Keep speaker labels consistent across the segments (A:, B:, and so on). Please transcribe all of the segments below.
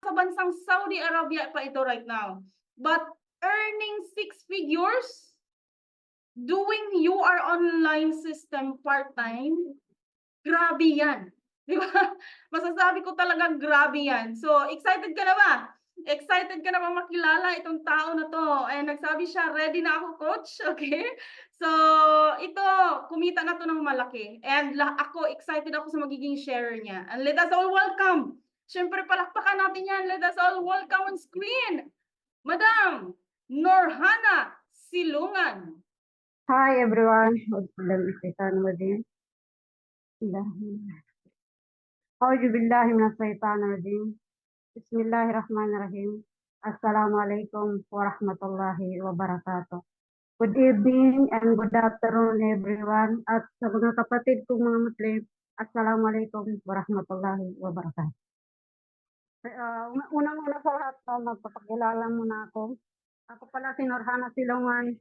A: sa bansang Saudi Arabia pa ito right now. But earning 6 figures, doing UR online system part-time, grabe yan. Di ba? Masasabi ko talaga grabe yan. So, excited ka na ba? Excited ka na ba makilala itong tao na to? And nagsabi siya, ready na ako coach. Okay? So, ito, kumita na to ng malaki. And ako, excited ako sa magiging sharer niya. And let us all welcome. Siyempre, palakpakan natin yan. Let us all welcome on screen. Madam Norhana Silungan.
B: Hi everyone. A'udzu billahi minasyaitonir rajim. Bismillahirrahmanirrahim. Assalamualaikum warahmatullahi wabarakatuh. Good evening and good afternoon everyone. At sa mga kapatid kong mga Muslim, Assalamualaikum warahmatullahi wabarakatuh. Unang-una sa lahat, magpapakilala muna ako. Ako pala si Norhana Silungan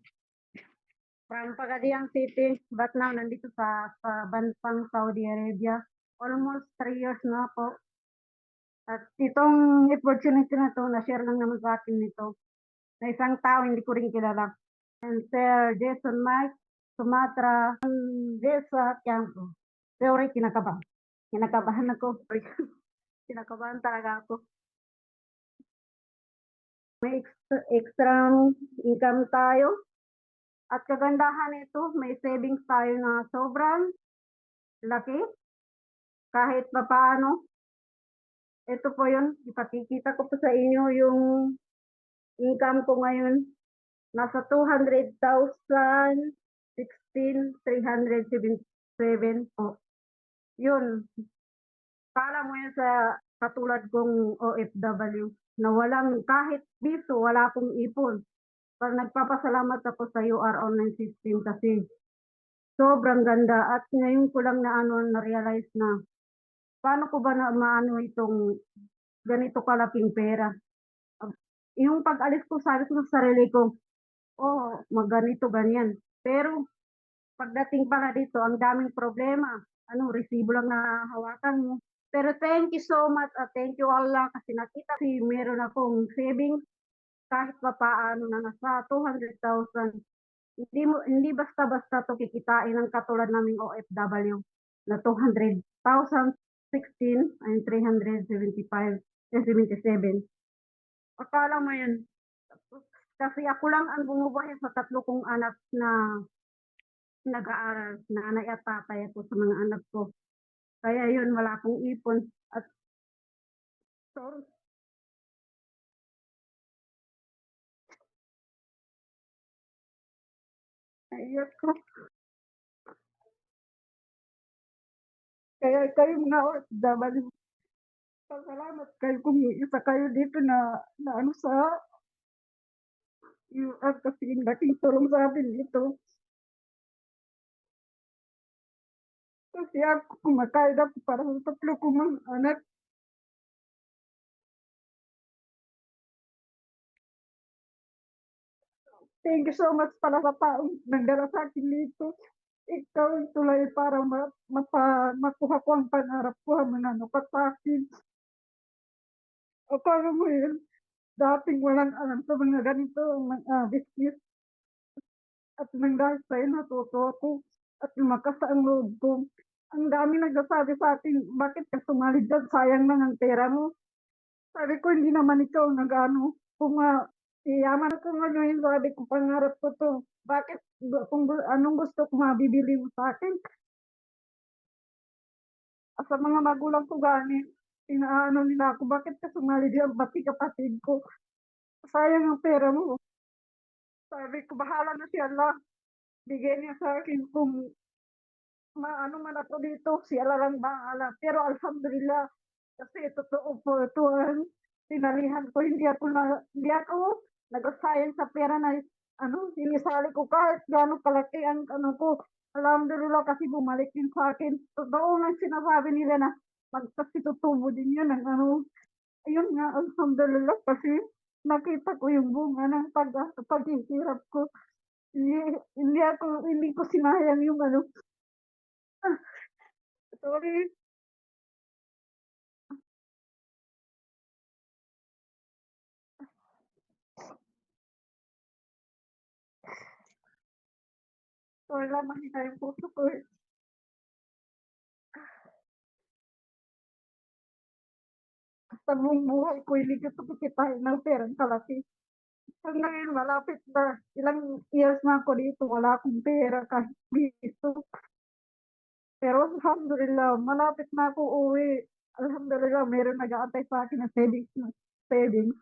B: from Pagadian City, but now nandito sa bansang Saudi Arabia. Almost 3 years na po. At itong opportunity na to, na-share lang naman sa akin nito, na isang tao hindi ko rin kilala. And Sir Jason Mike, Sumatra, Jessa Tiangco. Sorry, kinakabahan. Kinakabahan ako. Kinakabahan talaga ako. May extra income tayo. At kagandahan nito, may savings tayo na sobrang laki. Kahit pa paano, ito po yun, ipakikita ko po sa inyo yung income ko ngayon. Nasa 200,000, 16,377 po. Yun, para mo yun sa katulad kong OFW na walang kahit piso, wala akong ipon. Pero nagpapasalamat ako sa UR online system kasi sobrang ganda at ngayon ko lang na-realize na paano ko ba na maano itong ganito kalaking pera. Yung pag-alis ko, sabi ko sa sarili ko, oh, magganito, ganyan. Pero pagdating pala dito, ang daming problema. Resibo lang na hawakan mo. Pero thank you so much at thank you Allah kasi nakita meron akong savings kahit pa paano na nasa 200,000. Hindi basta-basta to kikitain ng katulad naming OFW na 200,000, 16 and 375 and 77. Akala mo yun. Kasi ako lang ang bumubuhay sa 3 kong anak na nag-aaral. Nanay at tatay ako sa mga anak ko. Kaya yun, wala akong ipon. At sorry. Ayot ko. Kaya kayo mga OFW, salamat kayo kung isa kayo dito na ano sa UR kasi laking tulong sa atin dito. Kasi ako kumakain ako para sa 3 kong mga anak. Thank you so much pala sa taong nagdala sa akin dito. Ikaw ang tulay para makuha ko ang pangarap ko ang mananukat sa akin. Akala mo yun, dating walang alam sa mga ganito business. At nang dahil sa'yo natuto ako at lumakas ang loob ko. Ang dami nagsasabi sa akin, bakit ka sumali dyan? Sayang lang ang pera mo. Sabi ko, hindi naman ikaw nag-ano. Kung iyaman ako ngayon, sabi ko, pangarap ko to. Bakit, kung anong gusto ko mabibili mo sa akin? Sa mga magulang ko gani, inaano nila ako, bakit ka sumali diyan, pati kapatid ko. Sayang ang pera mo. Sabi ko, bahala na si Allah. Bigay niya sa akin kung maano man ako dito, si Allah lang bahala. Pero alhamdulillah, kasi totoo po ito ang tinalihan ko. Hindi ako nag-assign sa pera na sinisali ko kahit gano'ng kalaki ang ko. Alhamdulillah kasi bumalik din sa akin. Totoo nga sinasabi nila na kasi tutubo din yun ang ayun nga, alhamdulillah kasi nakita ko yung bunga ng paghihirap ko. Hindi ko sinayang yung sorry. Wala mahina yung puso ko eh. Sa buong buhay ko, hindi ko kikitain ng perang kalaki. Hanggang ngayon, malapit na. Ilang years na ako dito, wala akong pera kahit piso. Pero alhamdulillah, malapit na ako uwi. Alhamdulillah, meron nag-aantay sa akin ng savings. Savings.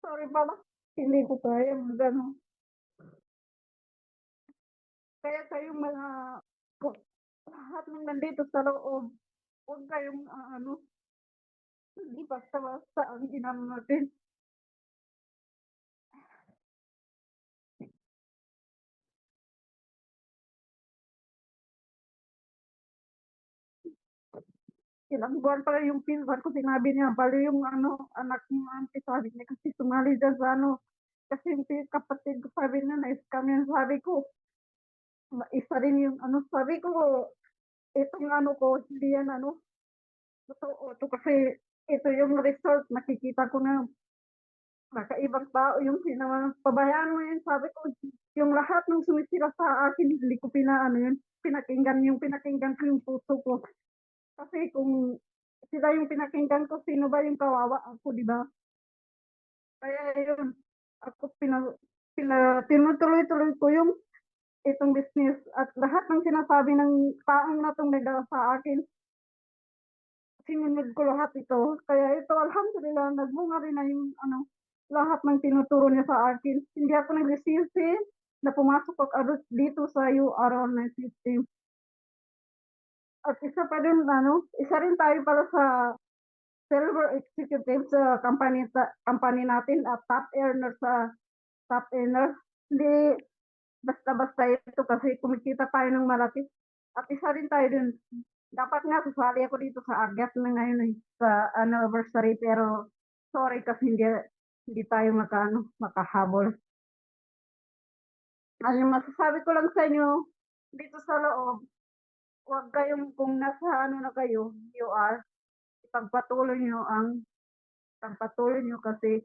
B: Sorry pala, hindi ko kaya mag ano. Kaya kayong mga, lahat ng nandito sa loob, huwag kayong ano, hindi basta-basta ang ginano natin. Ilang buwan pa yung pinsan ko, sinabi niya, bali yung ano, anak mo auntie, sabi niya, kasi sumali dyan sa ano, kasi yung kapatid ko, sabi niya, na-scam yan, sabi ko, isa rin yung ano, sabi ko, itong ano ko, hindi yan ano, totoo to kasi ito yung result, nakikita ko na nakaibang tao yung pabayaan mo yun, sabi ko, yung lahat ng sumisira sa akin, hindi ko pinaano yun, pinakinggan ko yung puso ko. Kasi kung sila yung pinakinggan ko, sino ba yung kawawa ako, di ba? Kaya yun, ako tinutuloy-tuloy ko yung itong business at lahat ng sinasabi ng taong na itong nagdala sa akin, sinunod ko lahat ito. Kaya ito, alhamdulillah, nagbunga rin na yung ano, lahat ng tinuturo niya sa akin. Hindi ako nagsisisi na pumasok ako dito sa UR online system. At isa pa din, ano, isa rin tayo para sa silver executive sa company natin at top earner sa top earner. Hindi basta-basta ito kasi kumikita tayo ng malaki. At isa rin tayo dun. Dapat nga sasali ako dito sa Agat na ngayon sa anniversary pero sorry kasi hindi tayo makahabol. Ang masasabi ko lang sa inyo dito sa loob, huwag kayong kung nasa ano na kayo, you are, ipagpatuloy nyo kasi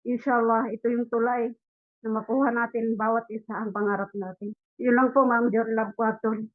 B: inshallah ito yung tulay na makuha natin bawat isa ang pangarap natin. Yun lang po, Ma'am Jorlab Quaton.